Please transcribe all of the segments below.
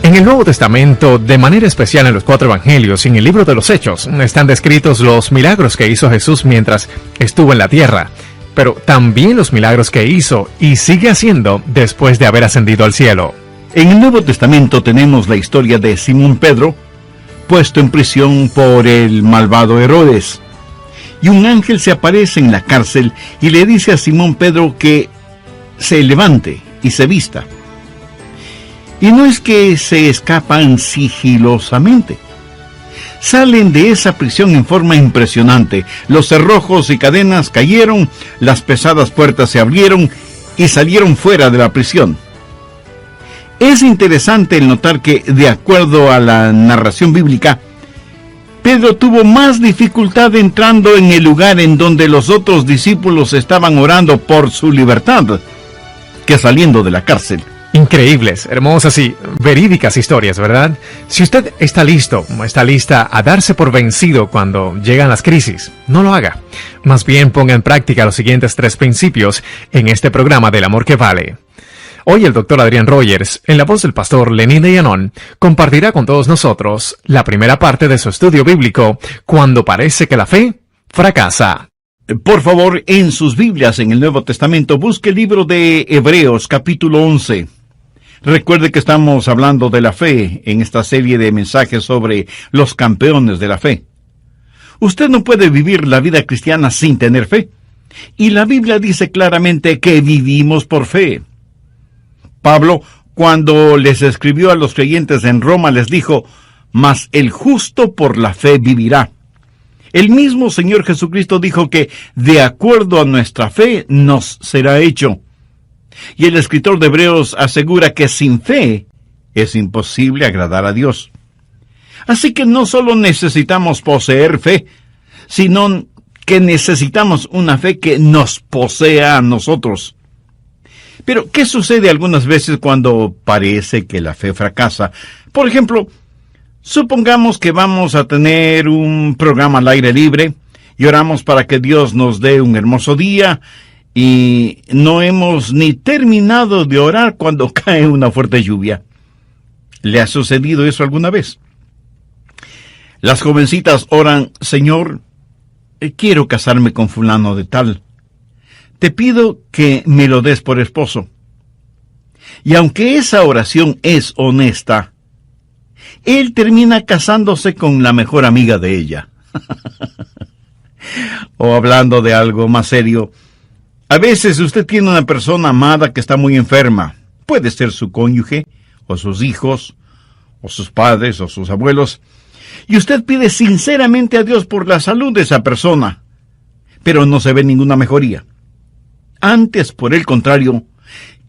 En el Nuevo Testamento, de manera especial en los 4 Evangelios y en el libro de los Hechos, están descritos los milagros que hizo Jesús mientras estuvo en la tierra, pero también los milagros que hizo y sigue haciendo después de haber ascendido al cielo. En el Nuevo Testamento tenemos la historia de Simón Pedro, puesto en prisión por el malvado Herodes. Y un ángel se aparece en la cárcel y le dice a Simón Pedro que se levante y se vista. Y no es que se escapan sigilosamente. Salen de esa prisión en forma impresionante. Los cerrojos y cadenas cayeron, las pesadas puertas se abrieron y salieron fuera de la prisión. Es interesante el notar que, de acuerdo a la narración bíblica, Pedro tuvo más dificultad entrando en el lugar en donde los otros discípulos estaban orando por su libertad que saliendo de la cárcel. Increíbles, hermosas y verídicas historias, ¿verdad? Si usted está listo o está lista a darse por vencido cuando llegan las crisis, no lo haga. Más bien ponga en práctica los siguientes 3 principios en este programa del amor que vale. Hoy el Dr. Adrián Rogers, en la voz del pastor Lenín de Llanón, compartirá con todos nosotros la primera parte de su estudio bíblico, Cuando parece que la fe fracasa. Por favor, en sus Biblias en el Nuevo Testamento, busque el libro de Hebreos, capítulo 11. Recuerde que estamos hablando de la fe en esta serie de mensajes sobre los campeones de la fe. Usted no puede vivir la vida cristiana sin tener fe. Y la Biblia dice claramente que vivimos por fe. Pablo, cuando les escribió a los creyentes en Roma, les dijo, «Mas el justo por la fe vivirá». El mismo Señor Jesucristo dijo que, de acuerdo a nuestra fe, nos será hecho. Y el escritor de Hebreos asegura que sin fe es imposible agradar a Dios. Así que no solo necesitamos poseer fe, sino que necesitamos una fe que nos posea a nosotros. Pero, ¿qué sucede algunas veces cuando parece que la fe fracasa? Por ejemplo, supongamos que vamos a tener un programa al aire libre y oramos para que Dios nos dé un hermoso día y no hemos ni terminado de orar cuando cae una fuerte lluvia. ¿Le ha sucedido eso alguna vez? Las jovencitas oran, «Señor, quiero casarme con fulano de tal. Te pido que me lo des por esposo». Y aunque esa oración es honesta, él termina casándose con la mejor amiga de ella. O hablando de algo más serio, a veces usted tiene una persona amada que está muy enferma. Puede ser su cónyuge, o sus hijos, o sus padres, o sus abuelos. Y usted pide sinceramente a Dios por la salud de esa persona, pero no se ve ninguna mejoría. Antes, por el contrario,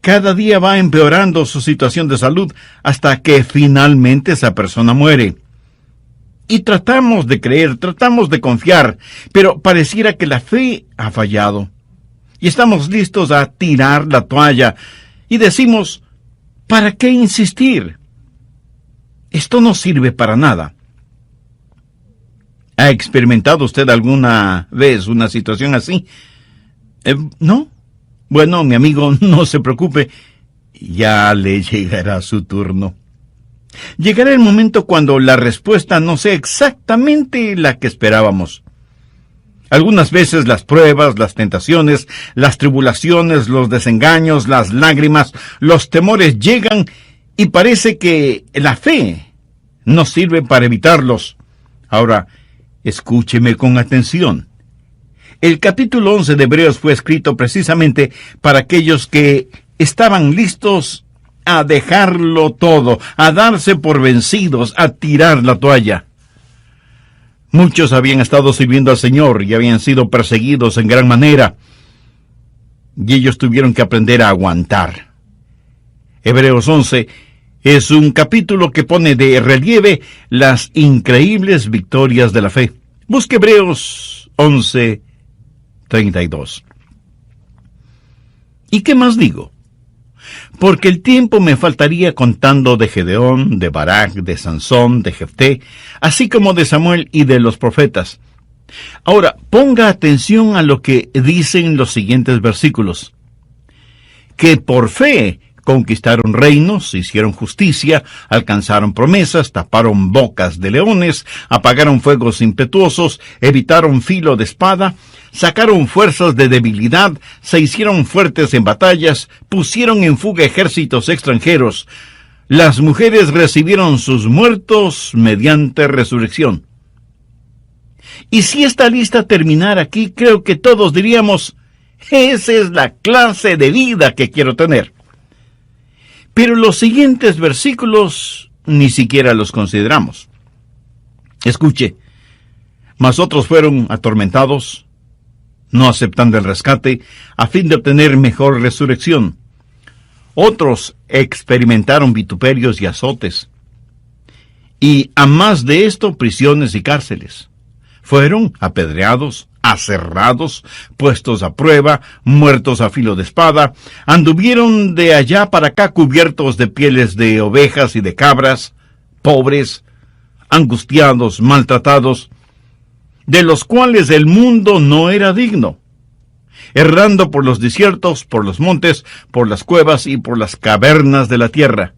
cada día va empeorando su situación de salud hasta que finalmente esa persona muere. Y tratamos de creer, tratamos de confiar, pero pareciera que la fe ha fallado. Y estamos listos a tirar la toalla y decimos, ¿para qué insistir? Esto no sirve para nada. ¿Ha experimentado usted alguna vez una situación así? ¿No? Bueno, mi amigo, no se preocupe, ya le llegará su turno. Llegará el momento cuando la respuesta no sea exactamente la que esperábamos. Algunas veces las pruebas, las tentaciones, las tribulaciones, los desengaños, las lágrimas, los temores llegan y parece que la fe no sirve para evitarlos. Ahora, escúcheme con atención. El capítulo 11 de Hebreos fue escrito precisamente para aquellos que estaban listos a dejarlo todo, a darse por vencidos, a tirar la toalla. Muchos habían estado sirviendo al Señor y habían sido perseguidos en gran manera, y ellos tuvieron que aprender a aguantar. Hebreos 11 es un capítulo que pone de relieve las increíbles victorias de la fe. Busque Hebreos 11:32. ¿Y qué más digo? Porque el tiempo me faltaría contando de Gedeón, de Barak, de Sansón, de Jefté, así como de Samuel y de los profetas. Ahora, ponga atención a lo que dicen los siguientes versículos. Que por fe Conquistaron reinos, hicieron justicia, alcanzaron promesas, taparon bocas de leones, apagaron fuegos impetuosos, evitaron filo de espada, sacaron fuerzas de debilidad, se hicieron fuertes en batallas, pusieron en fuga ejércitos extranjeros. Las mujeres recibieron sus muertos mediante resurrección. Y si esta lista terminara aquí, creo que todos diríamos, esa es la clase de vida que quiero tener. Pero los siguientes versículos ni siquiera los consideramos. Escuche, mas otros fueron atormentados, no aceptando el rescate, a fin de obtener mejor resurrección. Otros experimentaron vituperios y azotes. Y a más de esto, prisiones y cárceles. Fueron apedreados, aserrados, puestos a prueba, muertos a filo de espada, anduvieron de allá para acá cubiertos de pieles de ovejas y de cabras, pobres, angustiados, maltratados, de los cuales el mundo no era digno, errando por los desiertos, por los montes, por las cuevas y por las cavernas de la tierra.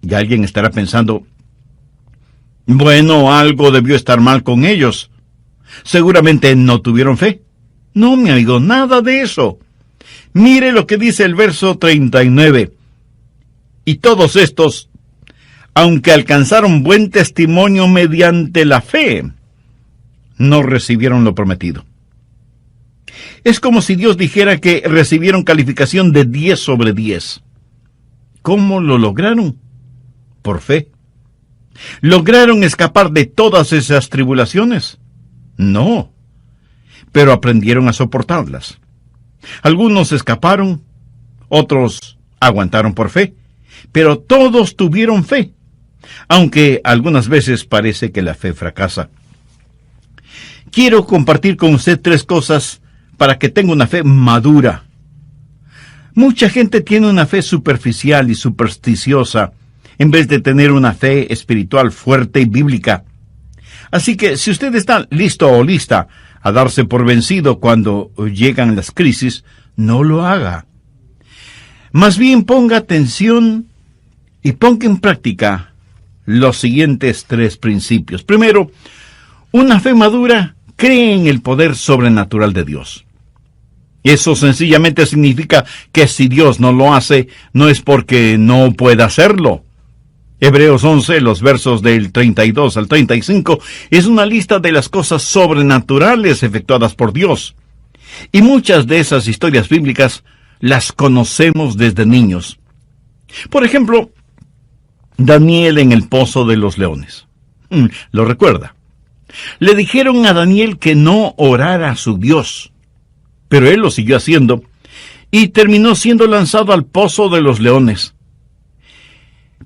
Y alguien estará pensando, bueno, algo debió estar mal con ellos. Seguramente no tuvieron fe. No, mi amigo, nada de eso. Mire lo que dice el verso 39. Y todos estos, aunque alcanzaron buen testimonio mediante la fe, no recibieron lo prometido. Es como si Dios dijera que recibieron calificación de 10 sobre 10. ¿Cómo lo lograron? Por fe. ¿Lograron escapar de todas esas tribulaciones? No, pero aprendieron a soportarlas. Algunos escaparon, otros aguantaron por fe, pero todos tuvieron fe, aunque algunas veces parece que la fe fracasa. Quiero compartir con usted 3 cosas para que tenga una fe madura. Mucha gente tiene una fe superficial y supersticiosa, en vez de tener una fe espiritual fuerte y bíblica. Así que si usted está listo o lista a darse por vencido cuando llegan las crisis, no lo haga. Más bien ponga atención y ponga en práctica los siguientes 3 principios. Primero, una fe madura cree en el poder sobrenatural de Dios. Eso sencillamente significa que si Dios no lo hace, no es porque no pueda hacerlo. Hebreos 11, los versos del 32 al 35, es una lista de las cosas sobrenaturales efectuadas por Dios. Y muchas de esas historias bíblicas las conocemos desde niños. Por ejemplo, Daniel en el pozo de los leones. ¿Lo recuerda? Le dijeron a Daniel que no orara a su Dios, pero él lo siguió haciendo y terminó siendo lanzado al pozo de los leones.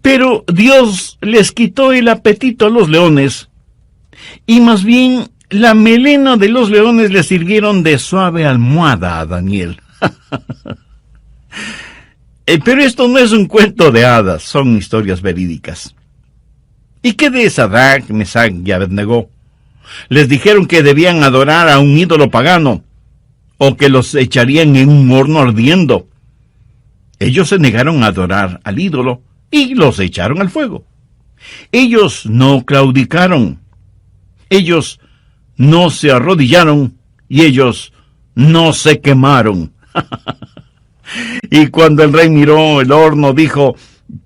Pero Dios les quitó el apetito a los leones, y más bien la melena de los leones le sirvieron de suave almohada a Daniel. Pero esto no es un cuento de hadas, son historias verídicas. ¿Y qué de Sadrach, Mesach y Abednego? Les dijeron que debían adorar a un ídolo pagano, o que los echarían en un horno ardiendo. Ellos se negaron a adorar al ídolo, y los echaron al fuego. Ellos no claudicaron. Ellos no se arrodillaron. Y ellos no se quemaron. Y cuando el rey miró el horno, dijo,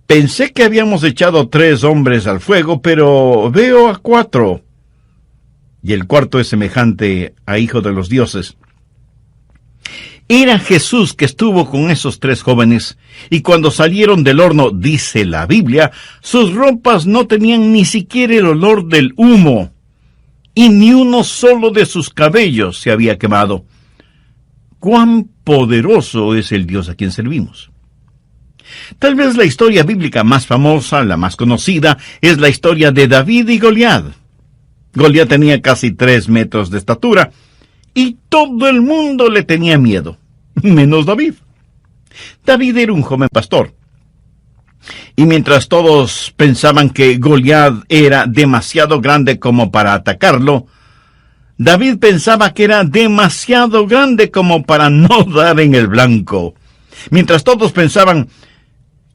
pensé que habíamos echado 3 hombres al fuego, pero veo a 4. Y el cuarto es semejante a hijo de los dioses. Era Jesús que estuvo con esos 3 jóvenes, y cuando salieron del horno, dice la Biblia, sus ropas no tenían ni siquiera el olor del humo, y ni uno solo de sus cabellos se había quemado. ¡Cuán poderoso es el Dios a quien servimos! Tal vez la historia bíblica más famosa, la más conocida, es la historia de David y Goliat. Goliat tenía casi 3 metros de estatura, y todo el mundo le tenía miedo, menos David. David era un joven pastor. Y mientras todos pensaban que Goliat era demasiado grande como para atacarlo, David pensaba que era demasiado grande como para no dar en el blanco. Mientras todos pensaban,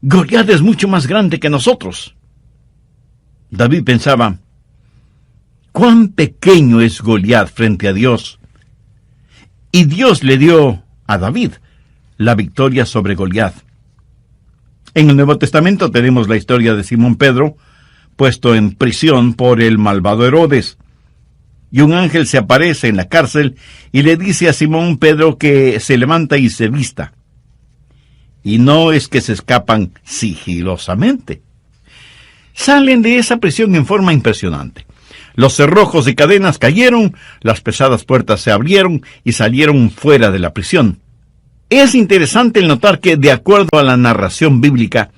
Goliat es mucho más grande que nosotros, David pensaba, cuán pequeño es Goliat frente a Dios. Y Dios le dio a David la victoria sobre Goliat. En el Nuevo Testamento tenemos la historia de Simón Pedro, puesto en prisión por el malvado Herodes. Y un ángel se aparece en la cárcel y le dice a Simón Pedro que se levanta y se vista. Y no es que se escapan sigilosamente. Salen de esa prisión en forma impresionante. Los cerrojos y cadenas cayeron, las pesadas puertas se abrieron y salieron fuera de la prisión. Es interesante el notar que, de acuerdo a la narración bíblica,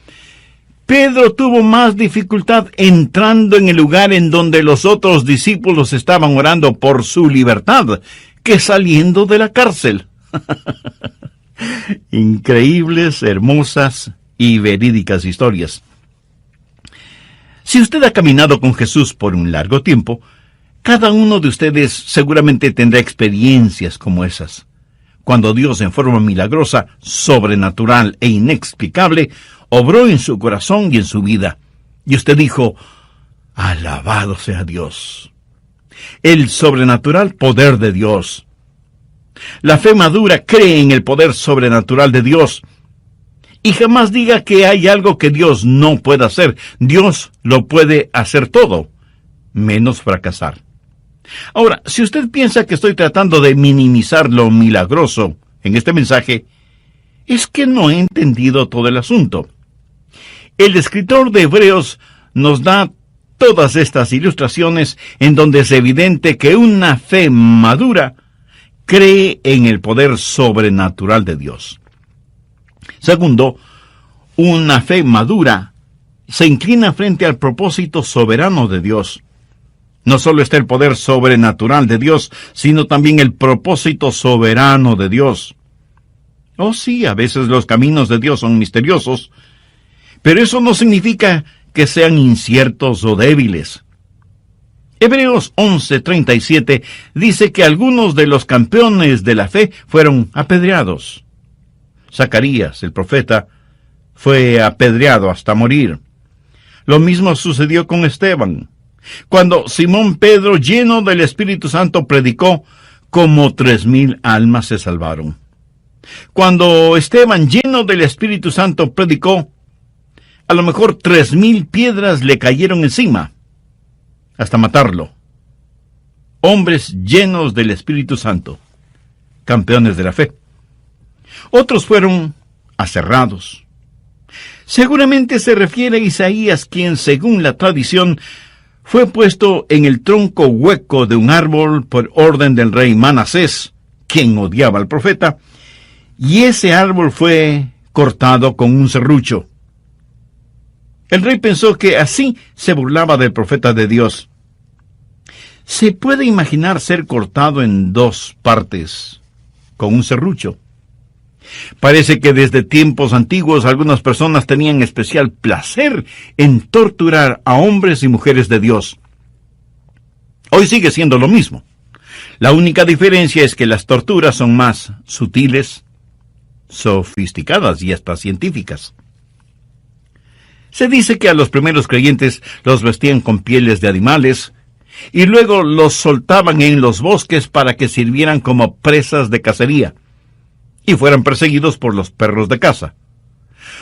Pedro tuvo más dificultad entrando en el lugar en donde los otros discípulos estaban orando por su libertad que saliendo de la cárcel. Increíbles, hermosas y verídicas historias. Si usted ha caminado con Jesús por un largo tiempo, cada uno de ustedes seguramente tendrá experiencias como esas, cuando Dios en forma milagrosa, sobrenatural e inexplicable, obró en su corazón y en su vida. Y usted dijo, alabado sea Dios. El sobrenatural poder de Dios. La fe madura cree en el poder sobrenatural de Dios. Y jamás diga que hay algo que Dios no pueda hacer. Dios lo puede hacer todo, menos fracasar. Ahora, si usted piensa que estoy tratando de minimizar lo milagroso en este mensaje, es que no he entendido todo el asunto. El escritor de Hebreos nos da todas estas ilustraciones en donde es evidente que una fe madura cree en el poder sobrenatural de Dios. Segundo, una fe madura se inclina frente al propósito soberano de Dios. No solo está el poder sobrenatural de Dios, sino también el propósito soberano de Dios. Oh sí, a veces los caminos de Dios son misteriosos, pero eso no significa que sean inciertos o débiles. Hebreos 11:37 dice que algunos de los campeones de la fe fueron apedreados. Zacarías, el profeta, fue apedreado hasta morir. Lo mismo sucedió con Esteban. Cuando Simón Pedro, lleno del Espíritu Santo, predicó, como 3,000 almas se salvaron. Cuando Esteban, lleno del Espíritu Santo, predicó, a lo mejor 3,000 piedras le cayeron encima, hasta matarlo. Hombres llenos del Espíritu Santo, campeones de la fe. Otros fueron aserrados. Seguramente se refiere a Isaías, quien, según la tradición, fue puesto en el tronco hueco de un árbol por orden del rey Manasés, quien odiaba al profeta, y ese árbol fue cortado con un serrucho. El rey pensó que así se burlaba del profeta de Dios. ¿Se puede imaginar ser cortado en 2 partes con un serrucho? Parece que desde tiempos antiguos algunas personas tenían especial placer en torturar a hombres y mujeres de Dios. Hoy sigue siendo lo mismo. La única diferencia es que las torturas son más sutiles, sofisticadas y hasta científicas. Se dice que a los primeros creyentes los vestían con pieles de animales y luego los soltaban en los bosques para que sirvieran como presas de cacería y fueran perseguidos por los perros de caza.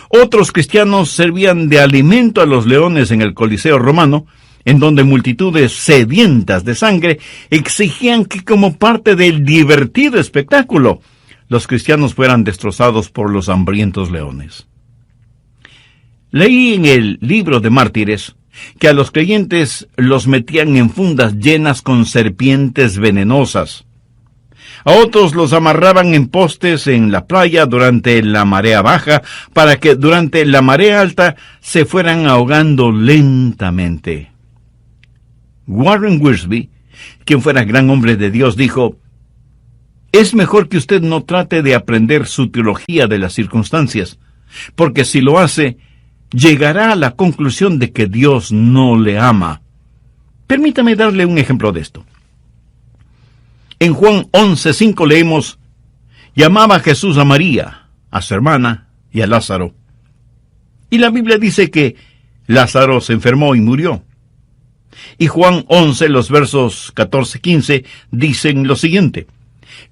Otros cristianos servían de alimento a los leones en el Coliseo romano, en donde multitudes sedientas de sangre exigían que, como parte del divertido espectáculo, los cristianos fueran destrozados por los hambrientos leones. Leí en el libro de Mártires que a los creyentes los metían en fundas llenas con serpientes venenosas. A otros los amarraban en postes en la playa durante la marea baja, para que durante la marea alta se fueran ahogando lentamente. Warren Wiersbe, quien fuera gran hombre de Dios, dijo, «Es mejor que usted no trate de aprender su teología de las circunstancias, porque si lo hace, llegará a la conclusión de que Dios no le ama». Permítame darle un ejemplo de esto. En Juan 11:5 leemos, «Llamaba Jesús a María, a su hermana y a Lázaro. Y la Biblia dice que Lázaro se enfermó y murió. Y Juan 11, los versos 14-15, dicen lo siguiente.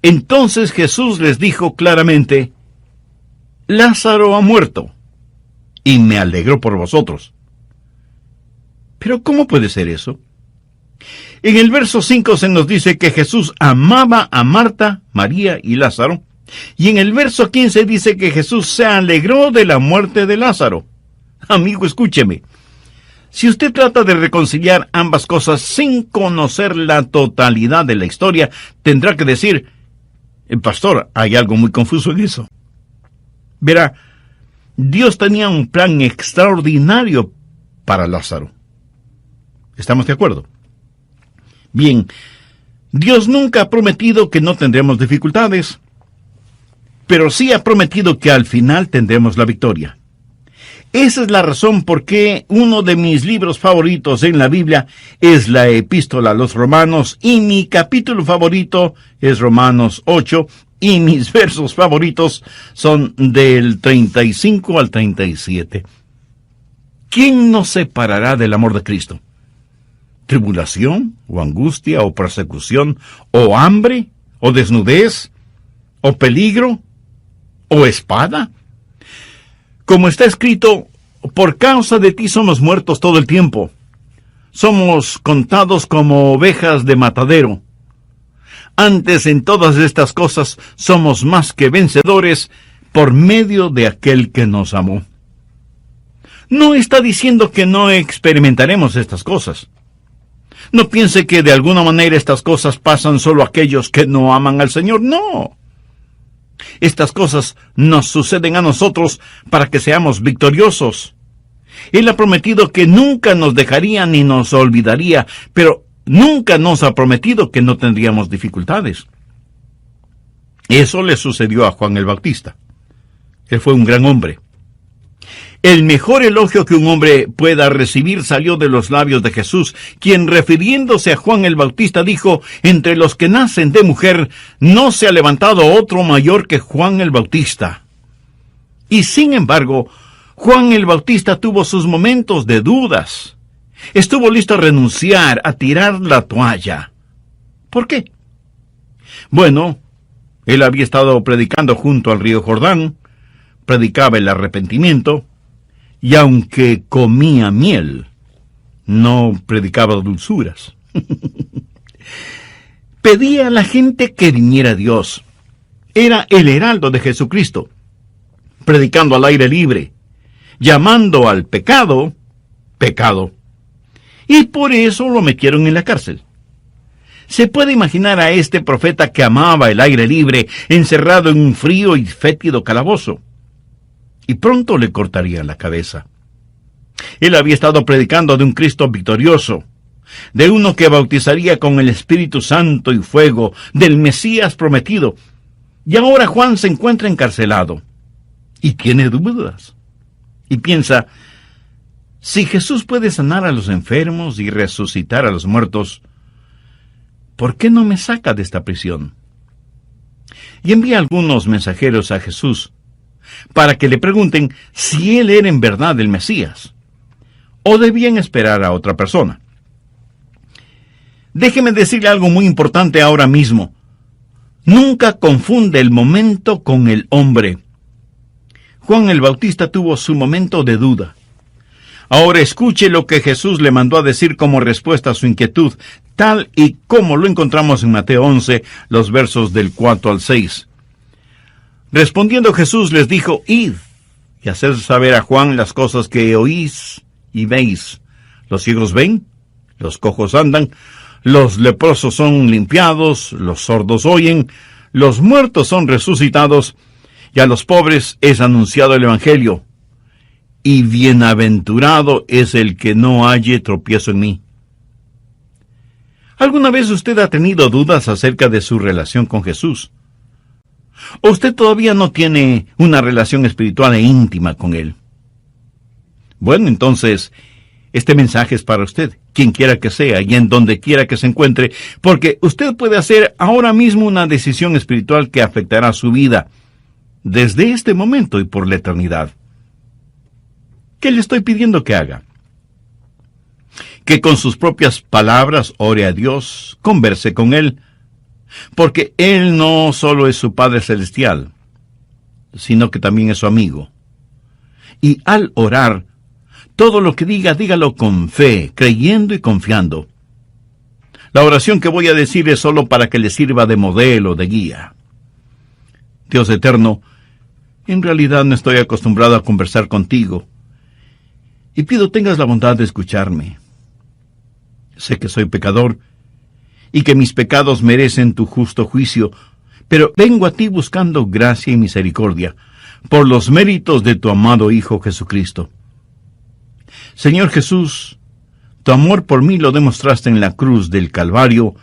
Entonces Jesús les dijo claramente, Lázaro ha muerto, y me alegro por vosotros. Pero ¿cómo puede ser eso? En el verso 5 se nos dice que Jesús amaba a Marta, María y Lázaro, y en el verso 15 dice que Jesús se alegró de la muerte de Lázaro. Amigo, escúcheme. Si usted trata de reconciliar ambas cosas sin conocer la totalidad de la historia, tendrá que decir, pastor, hay algo muy confuso en eso. Verá, Dios tenía un plan extraordinario para Lázaro. ¿Estamos de acuerdo? Bien, Dios nunca ha prometido que no tendremos dificultades, pero sí ha prometido que al final tendremos la victoria. Esa es la razón por qué uno de mis libros favoritos en la Biblia es la Epístola a los Romanos, y mi capítulo favorito es Romanos 8, y mis versos favoritos son del 35 al 37. ¿Quién nos separará del amor de Cristo? ¿Tribulación, o angustia, o persecución, o hambre, o desnudez, o peligro, o espada? Como está escrito, por causa de ti somos muertos todo el tiempo. Somos contados como ovejas de matadero. Antes en todas estas cosas somos más que vencedores por medio de aquel que nos amó. No está diciendo que no experimentaremos estas cosas. No piense que de alguna manera estas cosas pasan solo a aquellos que no aman al Señor. No. Estas cosas nos suceden a nosotros para que seamos victoriosos. Él ha prometido que nunca nos dejaría ni nos olvidaría, pero nunca nos ha prometido que no tendríamos dificultades. Eso le sucedió a Juan el Bautista. Él fue un gran hombre. El mejor elogio que un hombre pueda recibir salió de los labios de Jesús, quien refiriéndose a Juan el Bautista dijo, entre los que nacen de mujer no se ha levantado otro mayor que Juan el Bautista. Y sin embargo, Juan el Bautista tuvo sus momentos de dudas. Estuvo listo a renunciar, a tirar la toalla. ¿Por qué? Bueno, él había estado predicando junto al río Jordán, predicaba el arrepentimiento, y aunque comía miel, no predicaba dulzuras. Pedía a la gente que viniera a Dios. Era el heraldo de Jesucristo, predicando al aire libre, llamando al pecado, pecado. Y por eso lo metieron en la cárcel. Se puede imaginar a este profeta que amaba el aire libre, encerrado en un frío y fétido calabozo. Y pronto le cortarían la cabeza. Él había estado predicando de un Cristo victorioso, de uno que bautizaría con el Espíritu Santo y fuego, del Mesías prometido. Y ahora Juan se encuentra encarcelado y tiene dudas. Y piensa, si Jesús puede sanar a los enfermos y resucitar a los muertos, ¿por qué no me saca de esta prisión? Y envía algunos mensajeros a Jesús para que le pregunten si él era en verdad el Mesías, o debían esperar a otra persona. Déjeme decirle algo muy importante ahora mismo. Nunca confunde el momento con el hombre. Juan el Bautista tuvo su momento de duda. Ahora escuche lo que Jesús le mandó a decir como respuesta a su inquietud, tal y como lo encontramos en Mateo 11, los versos del 4 al 6. Respondiendo Jesús les dijo, id y haced saber a Juan las cosas que oís y veis. Los ciegos ven, los cojos andan, los leprosos son limpiados, los sordos oyen, los muertos son resucitados, y a los pobres es anunciado el Evangelio. Y bienaventurado es el que no halle tropiezo en mí. ¿Alguna vez usted ha tenido dudas acerca de su relación con Jesús? ¿O usted todavía no tiene una relación espiritual e íntima con Él? Bueno, entonces, este mensaje es para usted, quien quiera que sea y en donde quiera que se encuentre, porque usted puede hacer ahora mismo una decisión espiritual que afectará su vida. desde este momento y por la eternidad. ¿Qué le estoy pidiendo que haga? Que con sus propias palabras ore a Dios, converse con Él, porque Él no solo es su Padre Celestial, sino que también es su amigo. Y al orar, todo lo que diga, dígalo con fe, creyendo y confiando. La oración que voy a decir es solo para que le sirva de modelo, de guía. Dios eterno, en realidad no estoy acostumbrado a conversar contigo, y pido tengas la bondad de escucharme. Sé que soy pecador, y que mis pecados merecen tu justo juicio, pero vengo a ti buscando gracia y misericordia, por los méritos de tu amado Hijo Jesucristo. Señor Jesús, tu amor por mí lo demostraste en la cruz del Calvario,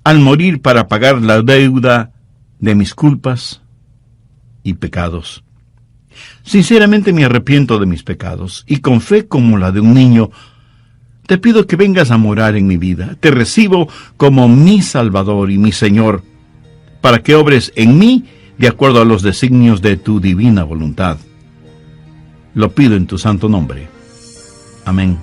al morir para pagar la deuda de mis culpas y pecados. Sinceramente me arrepiento de mis pecados, y con fe como la de un niño, te pido que vengas a morar en mi vida. Te recibo como mi Salvador y mi Señor, para que obres en mí de acuerdo a los designios de tu divina voluntad. Lo pido en tu santo nombre. Amén.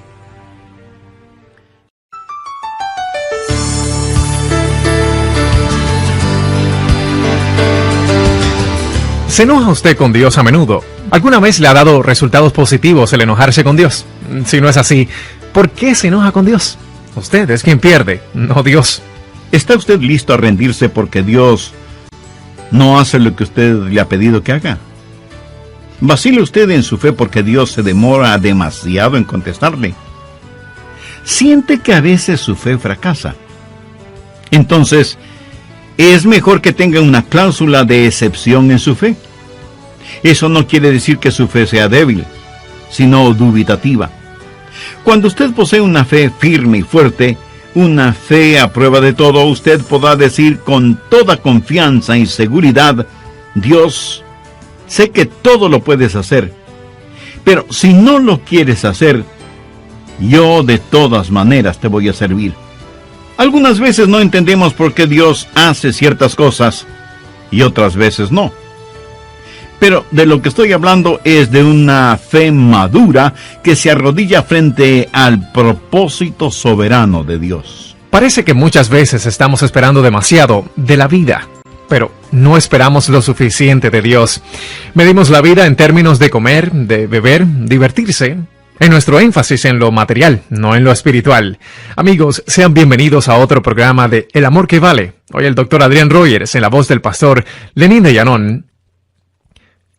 ¿Se enoja usted con Dios a menudo? ¿Alguna vez le ha dado resultados positivos el enojarse con Dios? Si no es así, ¿por qué se enoja con Dios? Usted es quien pierde, no Dios. ¿Está usted listo a rendirse porque Dios no hace lo que usted le ha pedido que haga? ¿Vacila usted en su fe porque Dios se demora demasiado en contestarle? ¿Siente que a veces su fe fracasa? Entonces, es mejor que tenga una cláusula de excepción en su fe. Eso no quiere decir que su fe sea débil, sino dubitativa. Cuando usted posee una fe firme y fuerte, una fe a prueba de todo, usted podrá decir con toda confianza y seguridad: Dios, sé que todo lo puedes hacer, pero si no lo quieres hacer, yo de todas maneras te voy a servir. Algunas veces no entendemos por qué Dios hace ciertas cosas y otras veces no. Pero de lo que estoy hablando es de una fe madura que se arrodilla frente al propósito soberano de Dios. Parece que muchas veces estamos esperando demasiado de la vida, pero no esperamos lo suficiente de Dios. Medimos la vida en términos de comer, de beber, divertirse, en nuestro énfasis en lo material, no en lo espiritual. Amigos, sean bienvenidos a otro programa de El Amor que Vale. Hoy el Dr. Adrián Rogers, en la voz del pastor Lenín de Llanón,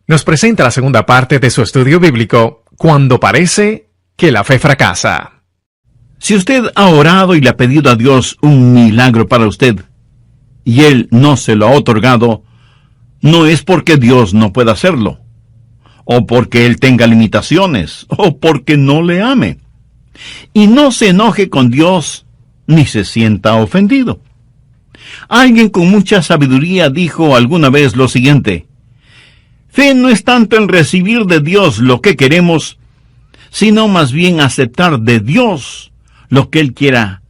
nos presenta la segunda parte de su estudio bíblico, Cuando parece que la fe fracasa. Si usted ha orado y le ha pedido a Dios un milagro para usted, y Él no se lo ha otorgado, no es porque Dios no pueda hacerlo, o porque Él tenga limitaciones, o porque no le ame. Y no se enoje con Dios, ni se sienta ofendido. Alguien con mucha sabiduría dijo alguna vez lo siguiente: fe no es tanto en recibir de Dios lo que queremos, sino más bien aceptar de Dios lo que Él quiera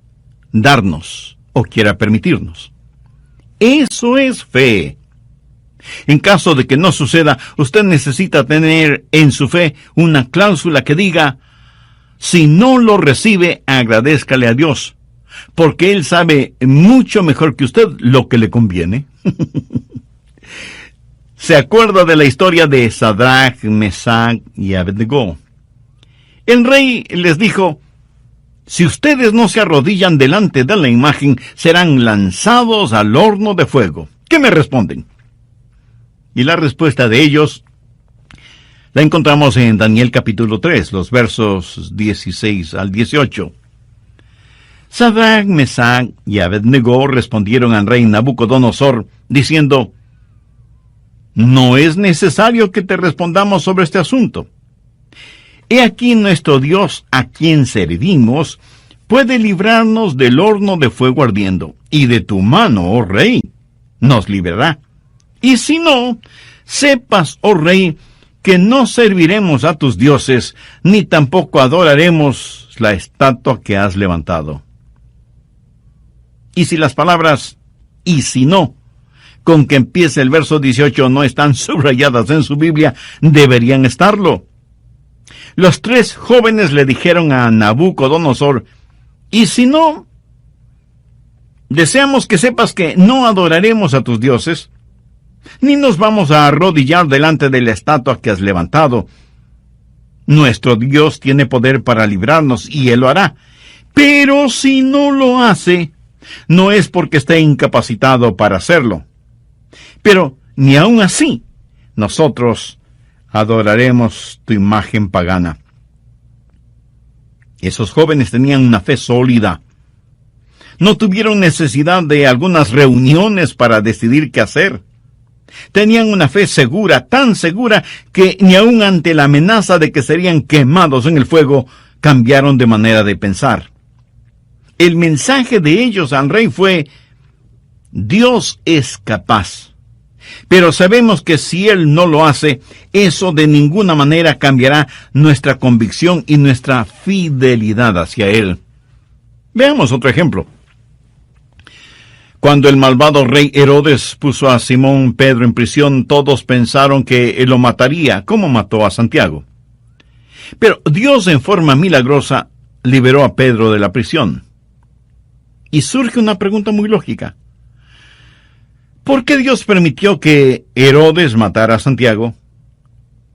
darnos o quiera permitirnos. Eso es fe. En caso de que no suceda, usted necesita tener en su fe una cláusula que diga: si no lo recibe, agradézcale a Dios, porque Él sabe mucho mejor que usted lo que le conviene. ¿Se acuerda de la historia de Sadrach, Mesach y Abednego? El rey les dijo: si ustedes no se arrodillan delante de la imagen, serán lanzados al horno de fuego. ¿Qué me responden? Y la respuesta de ellos la encontramos en Daniel capítulo 3, los versos 16 al 18. Sadrach, Mesach y Abednego respondieron al rey Nabucodonosor, diciendo: no es necesario que te respondamos sobre este asunto. He aquí nuestro Dios, a quien servimos, puede librarnos del horno de fuego ardiendo, y de tu mano, oh rey, nos librará. Y si no, sepas, oh rey, que no serviremos a tus dioses, ni tampoco adoraremos la estatua que has levantado. Y si las palabras "y si no" con que empiece el verso 18 no están subrayadas en su Biblia, deberían estarlo. Los 3 jóvenes le dijeron a Nabucodonosor, y si no, deseamos que sepas que no adoraremos a tus dioses, ni nos vamos a arrodillar delante de la estatua que has levantado. Nuestro Dios tiene poder para librarnos, y Él lo hará. Pero si no lo hace, no es porque esté incapacitado para hacerlo. Pero ni aun así, nosotros adoraremos tu imagen pagana. Esos jóvenes tenían una fe sólida. No tuvieron necesidad de algunas reuniones para decidir qué hacer. Tenían una fe segura, tan segura, que ni aun ante la amenaza de que serían quemados en el fuego, cambiaron de manera de pensar. El mensaje de ellos al rey fue: Dios es capaz. Pero sabemos que si Él no lo hace, eso de ninguna manera cambiará nuestra convicción y nuestra fidelidad hacia Él. Veamos otro ejemplo. Cuando el malvado rey Herodes puso a Simón Pedro en prisión, todos pensaron que él lo mataría, como mató a Santiago. Pero Dios, en forma milagrosa, liberó a Pedro de la prisión. Y surge una pregunta muy lógica. ¿Por qué Dios permitió que Herodes matara a Santiago,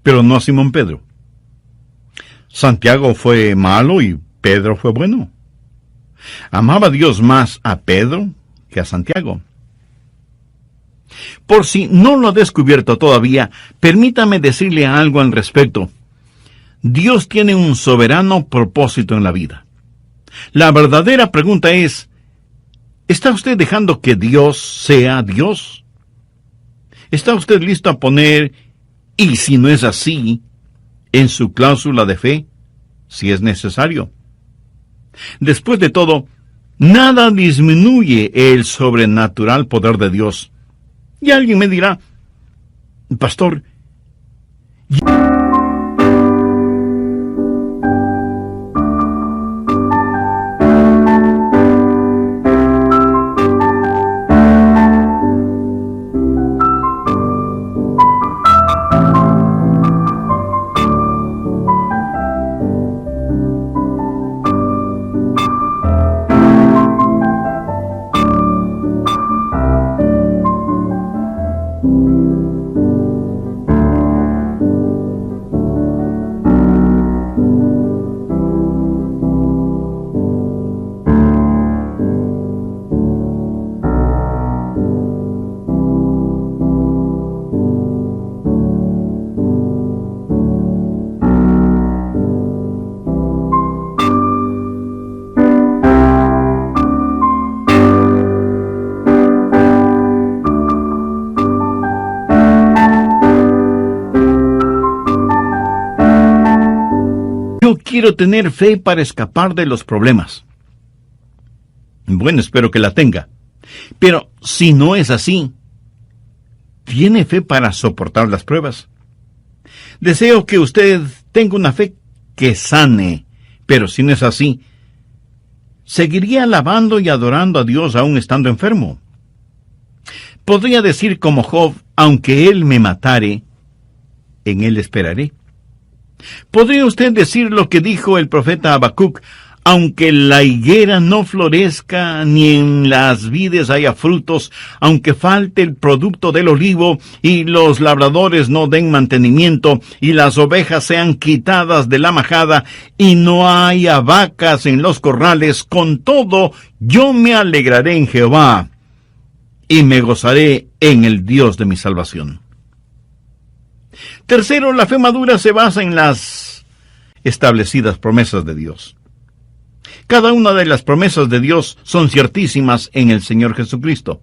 pero no a Simón Pedro? Santiago fue malo y Pedro fue bueno. ¿Amaba Dios más a Pedro que a Santiago? Por si no lo ha descubierto todavía, permítame decirle algo al respecto. Dios tiene un soberano propósito en la vida. La verdadera pregunta es: ¿está usted dejando que Dios sea Dios? ¿Está usted listo a poner, y si no es así, en su cláusula de fe, si es necesario? Después de todo, nada disminuye el sobrenatural poder de Dios. Y alguien me dirá: pastor, quiero tener fe para escapar de los problemas. Bueno, espero que la tenga. Pero si no es así, ¿tiene fe para soportar las pruebas? Deseo que usted tenga una fe que sane, pero si no es así, ¿seguiría alabando y adorando a Dios aún estando enfermo? Podría decir como Job: aunque Él me matare, en Él esperaré. ¿Podría usted decir lo que dijo el profeta Habacuc: aunque la higuera no florezca, ni en las vides haya frutos, aunque falte el producto del olivo, y los labradores no den mantenimiento, y las ovejas sean quitadas de la majada, y no haya vacas en los corrales, con todo yo me alegraré en Jehová, y me gozaré en el Dios de mi salvación? Tercero, la fe madura se basa en las establecidas promesas de Dios. Cada una de las promesas de Dios son ciertísimas en el Señor Jesucristo.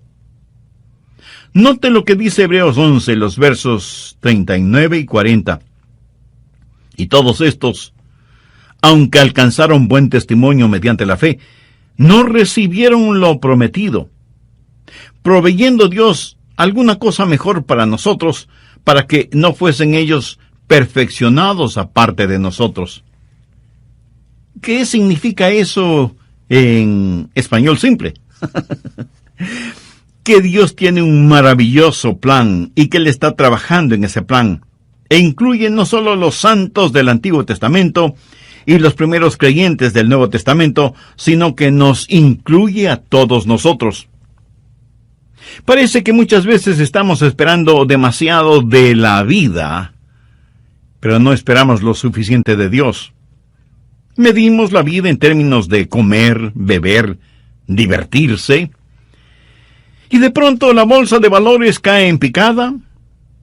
Note lo que dice Hebreos 11, los versos 39 y 40. Y todos estos, aunque alcanzaron buen testimonio mediante la fe, no recibieron lo prometido, proveyendo Dios alguna cosa mejor para nosotros, para que no fuesen ellos perfeccionados aparte de nosotros. ¿Qué significa eso en español simple? que Dios tiene un maravilloso plan y que Él está trabajando en ese plan, e incluye no solo los santos del Antiguo Testamento y los primeros creyentes del Nuevo Testamento, sino que nos incluye a todos nosotros. Parece que muchas veces estamos esperando demasiado de la vida, pero no esperamos lo suficiente de Dios. Medimos la vida en términos de comer, beber, divertirse, y de pronto la bolsa de valores cae en picada,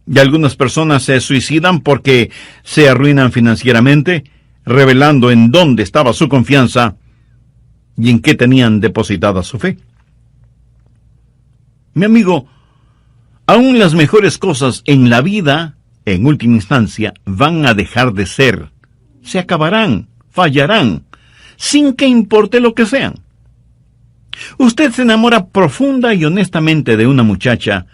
y algunas personas se suicidan porque se arruinan financieramente, revelando en dónde estaba su confianza y en qué tenían depositada su fe. Mi amigo, aún las mejores cosas en la vida, en última instancia, van a dejar de ser. Se acabarán, fallarán, sin que importe lo que sean. Usted se enamora profunda y honestamente de una muchacha,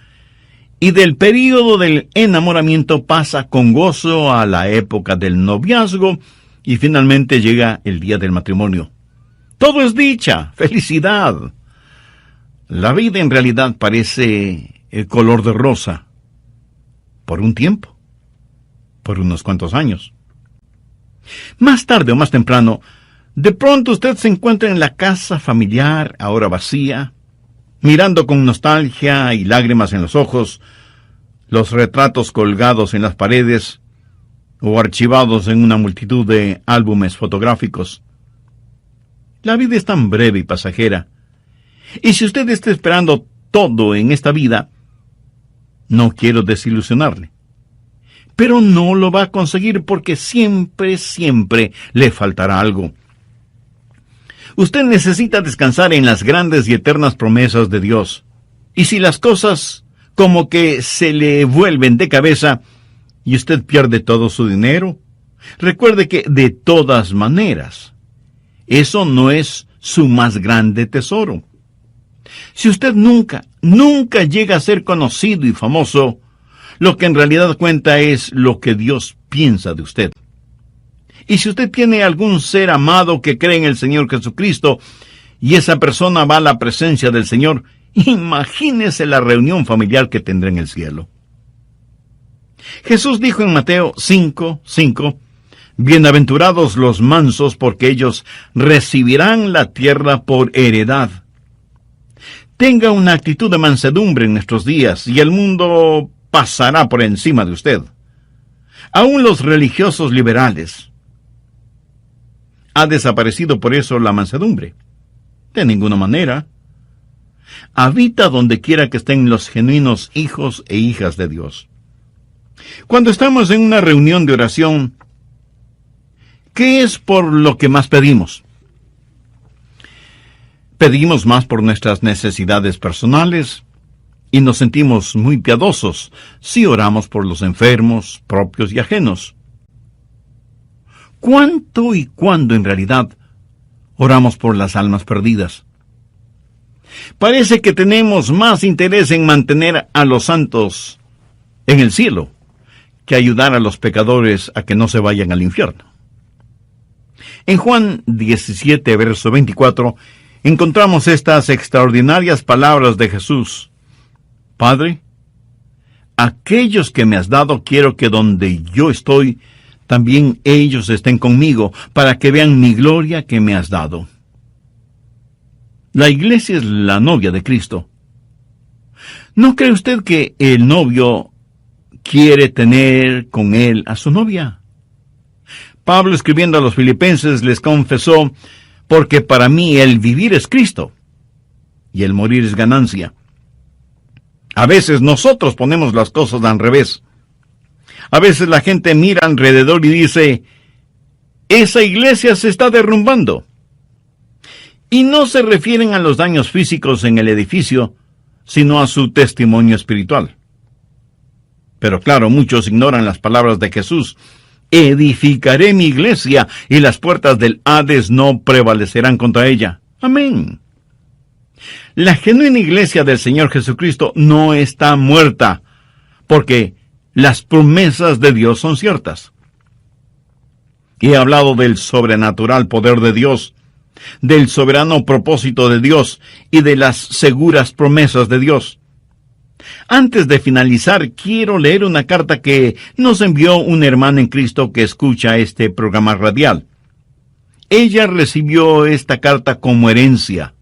y del período del enamoramiento pasa con gozo a la época del noviazgo, y finalmente llega el día del matrimonio. Todo es dicha, felicidad. La vida en realidad parece el color de rosa, por un tiempo, por unos cuantos años. Más tarde o más temprano, de pronto usted se encuentra en la casa familiar, ahora vacía, mirando con nostalgia y lágrimas en los ojos los retratos colgados en las paredes o archivados en una multitud de álbumes fotográficos. La vida es tan breve y pasajera, y si usted está esperando todo en esta vida, no quiero desilusionarle, pero no lo va a conseguir porque siempre le faltará algo. Usted necesita descansar en las grandes y eternas promesas de Dios. Y si las cosas como que se le vuelven de cabeza y usted pierde todo su dinero, recuerde que de todas maneras, eso no es su más grande tesoro. Si usted nunca llega a ser conocido y famoso, lo que en realidad cuenta es lo que Dios piensa de usted. Y si usted tiene algún ser amado que cree en el Señor Jesucristo, y esa persona va a la presencia del Señor, imagínese la reunión familiar que tendrá en el cielo. Jesús dijo en Mateo 5:5, bienaventurados los mansos, porque ellos recibirán la tierra por heredad. Tenga una actitud de mansedumbre en nuestros días, y el mundo pasará por encima de usted. Aún los religiosos liberales. ¿Ha desaparecido por eso la mansedumbre? De ninguna manera. Habita donde quiera que estén los genuinos hijos e hijas de Dios. Cuando estamos en una reunión de oración, ¿qué es por lo que más pedimos? Pedimos más por nuestras necesidades personales y nos sentimos muy piadosos si oramos por los enfermos, propios y ajenos. ¿Cuánto y cuándo en realidad oramos por las almas perdidas? Parece que tenemos más interés en mantener a los santos en el cielo que ayudar a los pecadores a que no se vayan al infierno. En Juan 17, verso 24, encontramos estas extraordinarias palabras de Jesús. Padre, aquellos que me has dado quiero que donde yo estoy, también ellos estén conmigo, para que vean mi gloria que me has dado. La iglesia es la novia de Cristo. ¿No cree usted que el novio quiere tener con él a su novia? Pablo, escribiendo a los filipenses, les confesó, porque para mí el vivir es Cristo, y el morir es ganancia. A veces nosotros ponemos las cosas al revés. A veces la gente mira alrededor y dice, esa iglesia se está derrumbando. Y no se refieren a los daños físicos en el edificio, sino a su testimonio espiritual. Pero claro, muchos ignoran las palabras de Jesús. Edificaré mi iglesia, y las puertas del Hades no prevalecerán contra ella. Amén. La genuina iglesia del Señor Jesucristo no está muerta, porque las promesas de Dios son ciertas. He hablado del sobrenatural poder de Dios, del soberano propósito de Dios y de las seguras promesas de Dios. Antes de finalizar, quiero leer una carta que nos envió una hermana en Cristo que escucha este programa radial. Ella recibió esta carta como herencia.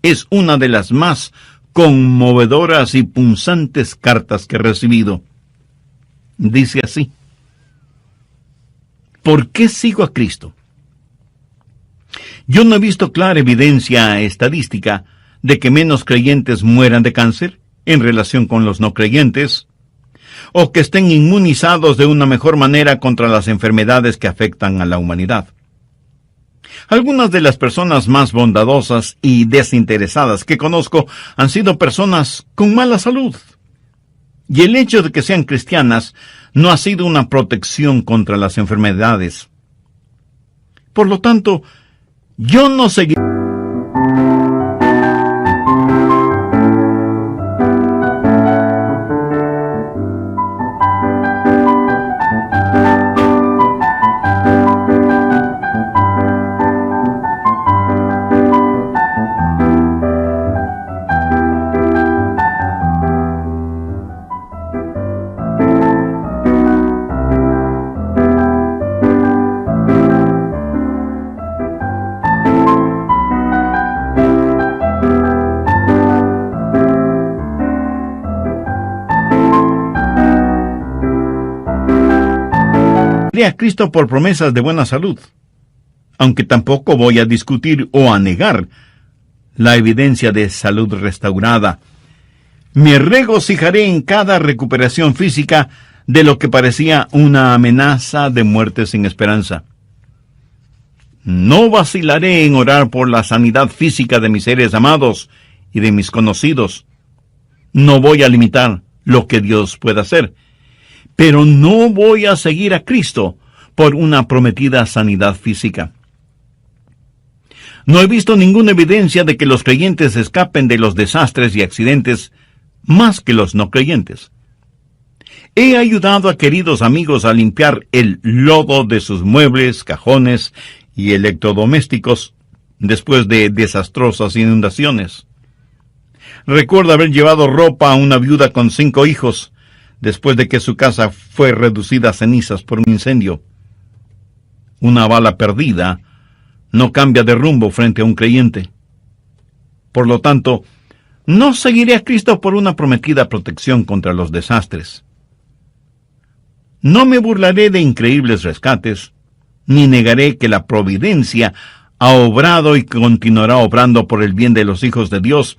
Es una de las más conmovedoras y punzantes cartas que he recibido. Dice así: ¿por qué sigo a Cristo? Yo no he visto clara evidencia estadística de que menos creyentes mueran de cáncer en relación con los no creyentes, o que estén inmunizados de una mejor manera contra las enfermedades que afectan a la humanidad. Algunas de las personas más bondadosas y desinteresadas que conozco han sido personas con mala salud. Y el hecho de que sean cristianas no ha sido una protección contra las enfermedades. Por lo tanto, yo no seguiré. A Cristo por promesas de buena salud, aunque tampoco voy a discutir o a negar la evidencia de salud restaurada. Me regocijaré en cada recuperación física de lo que parecía una amenaza de muerte sin esperanza. No vacilaré en orar por la sanidad física de mis seres amados y de mis conocidos. No voy a limitar lo que Dios pueda hacer, pero no voy a seguir a Cristo por una prometida sanidad física. No he visto ninguna evidencia de que los creyentes escapen de los desastres y accidentes más que los no creyentes. He ayudado a queridos amigos a limpiar el lodo de sus muebles, cajones y electrodomésticos después de desastrosas inundaciones. Recuerdo haber llevado ropa a una viuda con 5 hijos, después de que su casa fue reducida a cenizas por un incendio. Una bala perdida no cambia de rumbo frente a un creyente. Por lo tanto, no seguiré a Cristo por una prometida protección contra los desastres. No me burlaré de increíbles rescates, ni negaré que la providencia ha obrado y continuará obrando por el bien de los hijos de Dios,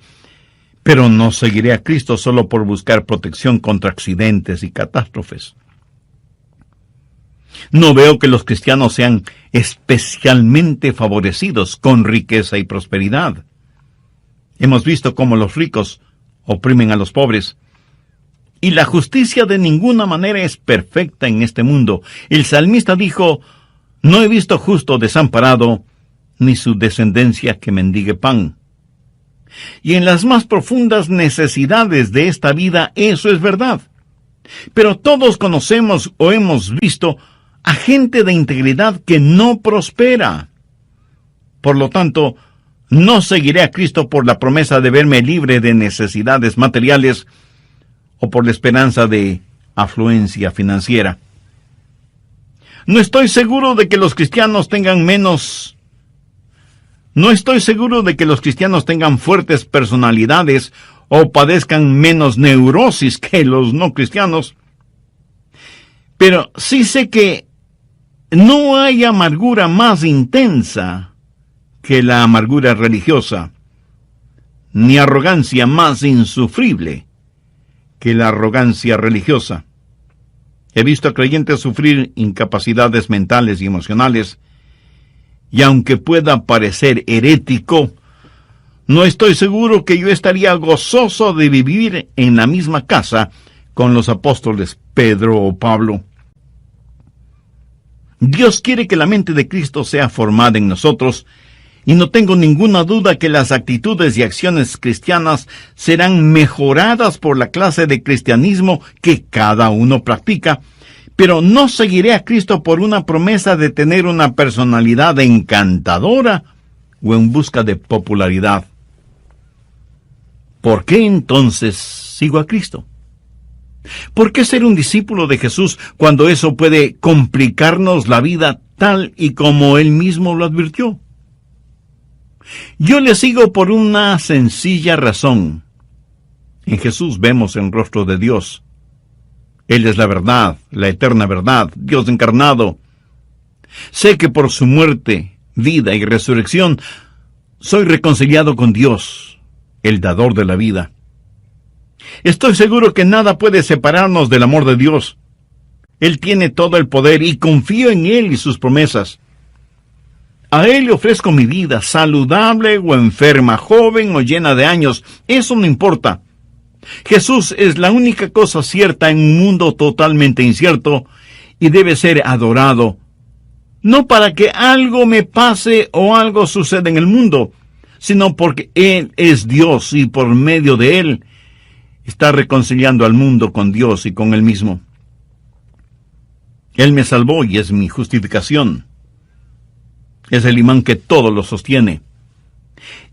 pero no seguiré a Cristo solo por buscar protección contra accidentes y catástrofes. No veo que los cristianos sean especialmente favorecidos con riqueza y prosperidad. Hemos visto cómo los ricos oprimen a los pobres, y la justicia de ninguna manera es perfecta en este mundo. El salmista dijo: no he visto justo desamparado, ni su descendencia que mendigue pan. Y en las más profundas necesidades de esta vida eso es verdad. Pero todos conocemos o hemos visto a gente de integridad que no prospera. Por lo tanto, no seguiré a Cristo por la promesa de verme libre de necesidades materiales o por la esperanza de afluencia financiera. No estoy seguro de que los cristianos tengan fuertes personalidades o padezcan menos neurosis que los no cristianos. Pero sí sé que no hay amargura más intensa que la amargura religiosa, ni arrogancia más insufrible que la arrogancia religiosa. He visto a creyentes sufrir incapacidades mentales y emocionales, y aunque pueda parecer herético, no estoy seguro que yo estaría gozoso de vivir en la misma casa con los apóstoles Pedro o Pablo. Dios quiere que la mente de Cristo sea formada en nosotros, y no tengo ninguna duda que las actitudes y acciones cristianas serán mejoradas por la clase de cristianismo que cada uno practica, pero no seguiré a Cristo por una promesa de tener una personalidad encantadora o en busca de popularidad. ¿Por qué entonces sigo a Cristo? ¿Por qué ser un discípulo de Jesús cuando eso puede complicarnos la vida tal y como Él mismo lo advirtió? Yo le sigo por una sencilla razón. En Jesús vemos el rostro de Dios. Él es la verdad, la eterna verdad, Dios encarnado. Sé que por su muerte, vida y resurrección, soy reconciliado con Dios, el dador de la vida. Estoy seguro que nada puede separarnos del amor de Dios. Él tiene todo el poder y confío en Él y sus promesas. A Él le ofrezco mi vida, saludable o enferma, joven o llena de años. Eso no importa. Jesús es la única cosa cierta en un mundo totalmente incierto y debe ser adorado. No para que algo me pase o algo suceda en el mundo, sino porque Él es Dios y por medio de Él está reconciliando al mundo con Dios y con Él mismo. Él me salvó y es mi justificación. Es el imán que todo lo sostiene.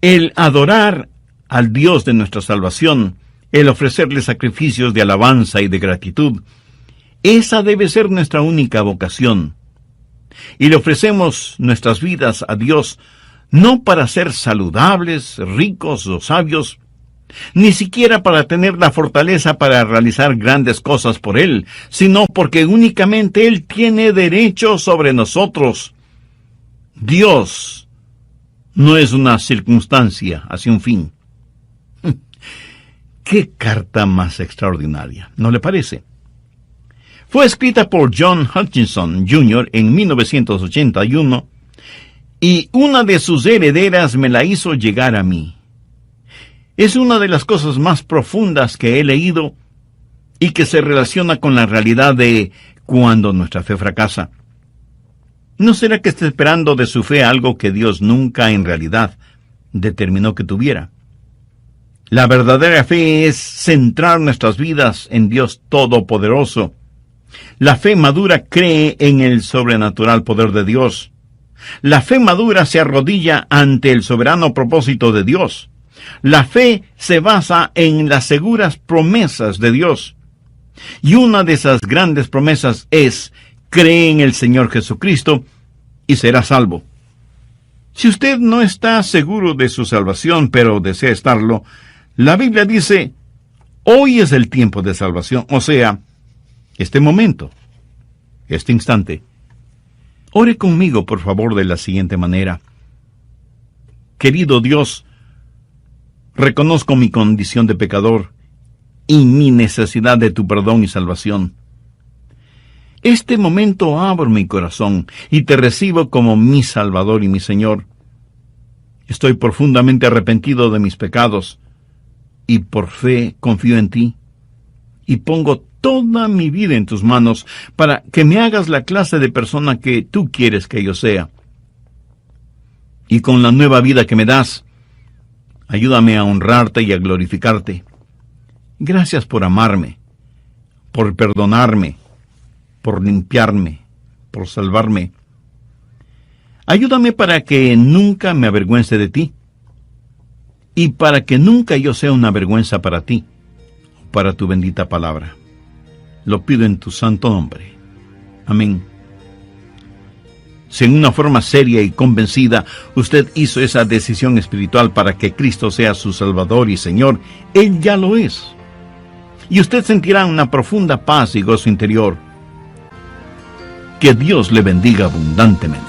El adorar al Dios de nuestra salvación, el ofrecerle sacrificios de alabanza y de gratitud, esa debe ser nuestra única vocación. Y le ofrecemos nuestras vidas a Dios no para ser saludables, ricos o sabios, ni siquiera para tener la fortaleza para realizar grandes cosas por Él, sino porque únicamente Él tiene derecho sobre nosotros. Dios no es una circunstancia hacia un fin. ¡Qué carta más extraordinaria! ¿No le parece? Fue escrita por John Hutchinson Jr. en 1981 y una de sus herederas me la hizo llegar a mí. Es una de las cosas más profundas que he leído y que se relaciona con la realidad de cuando nuestra fe fracasa. ¿No será que está esperando de su fe algo que Dios nunca en realidad determinó que tuviera? La verdadera fe es centrar nuestras vidas en Dios Todopoderoso. La fe madura cree en el sobrenatural poder de Dios. La fe madura se arrodilla ante el soberano propósito de Dios. La fe se basa en las seguras promesas de Dios. Y una de esas grandes promesas es: cree en el Señor Jesucristo y será salvo. Si usted no está seguro de su salvación, pero desea estarlo, la Biblia dice: hoy es el tiempo de salvación, o sea, este momento, este instante. Ore conmigo, por favor, de la siguiente manera. Querido Dios, reconozco mi condición de pecador y mi necesidad de tu perdón y salvación. Este momento abro mi corazón y te recibo como mi Salvador y mi Señor. Estoy profundamente arrepentido de mis pecados y por fe confío en ti y pongo toda mi vida en tus manos para que me hagas la clase de persona que tú quieres que yo sea. Y con la nueva vida que me das, ayúdame a honrarte y a glorificarte. Gracias por amarme, por perdonarme, por limpiarme, por salvarme. Ayúdame para que nunca me avergüence de ti y para que nunca yo sea una vergüenza para ti, para tu bendita palabra. Lo pido en tu santo nombre. Amén. Si en una forma seria y convencida usted hizo esa decisión espiritual para que Cristo sea su Salvador y Señor, Él ya lo es. Y usted sentirá una profunda paz y gozo interior. Que Dios le bendiga abundantemente.